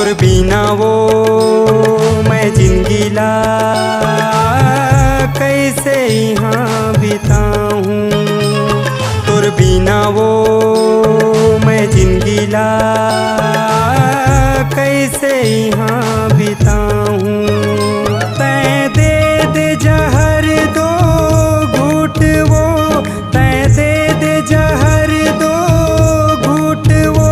तोर बिना वो मैं जिंदगी ला कैसे यहाँ बिताऊं। तोर बिना वो मैं जिंदगी ला कैसे यहाँ बिताऊं। तैं दे दे जहर दो घूट वो, तैं दे दे जहर दो घूट वो,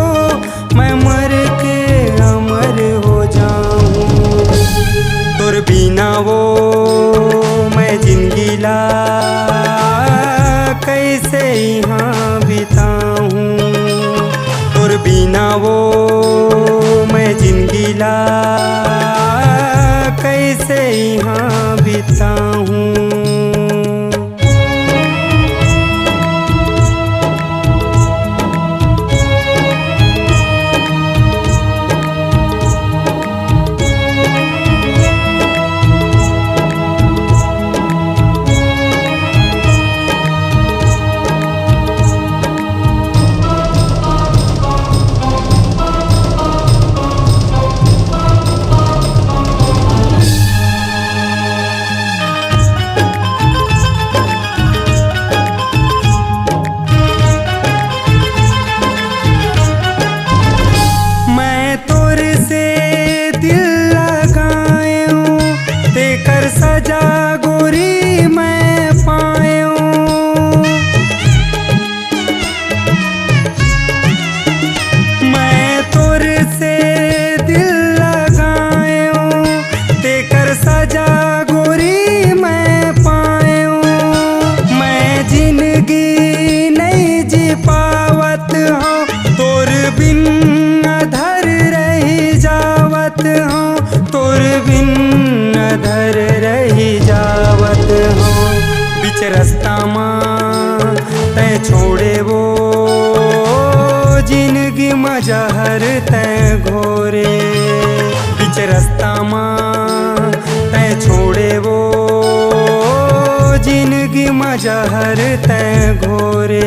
मैं मर के अमर हो जाऊं। तोर बिना वो मैं जिंदगी ला कैसे यहाँ बिताऊं। तोर बिना वो मैं जिंदगी ला कैसे यहाँ बिताऊं। सजा गोरी मैं पायूं, मैं तोर से दिल लगायूं, देकर सजा गोरी मैं पायूं। मैं जिंदगी नहीं जी पावत हूँ, तोर बिन अधर रही जावत हूँ, तोर बिन अधर रही जावत हूँ। बीच रास्ता माँ तैं छोड़े वो जिंदगी मजहर तैं घोरे। बीच रास्ता माँ तैं छोड़े वो जिंदगी मजहर तैं घोरे।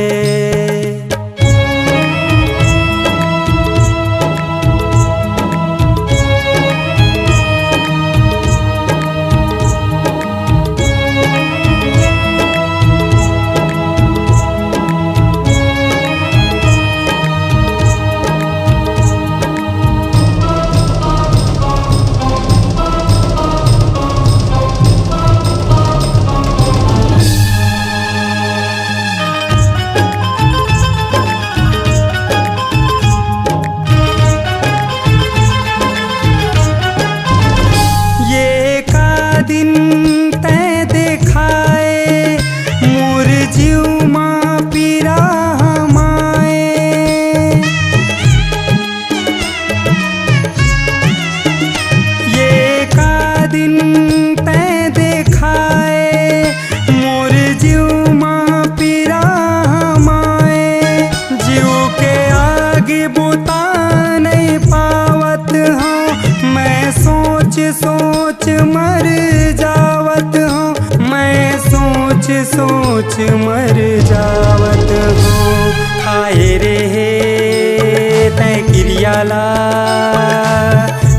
दिन तैं देखाए मोर जीव माँ पीरा हमाए। ये का दिन तैं देखाए मोर जीव माँ पीरा हमाए। जीव के आगे बुता नहीं पावत हूँ, मैं सोच सोच मर जावत हूँ, मैं सोच सोच मर जावत हूँ। खाए रे तैं क्रियाला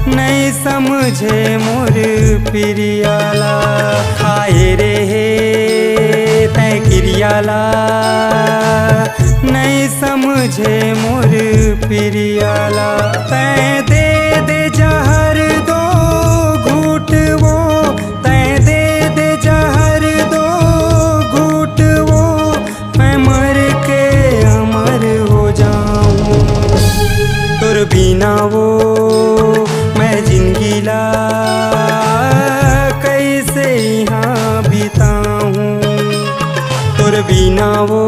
नहीं समझे मोर प्रियाला। खाए रे तैं क्रियाला नहीं समझे मोर प्रियाला। तैं दे दे जहर दो घूट वो, तैं दे दे जहर दो घूट वो, मैं मर के अमर हो जाऊं। तोर बिना वो मैं जिंदगी ला कैसे यहाँ बिताऊं। तोर बिना वो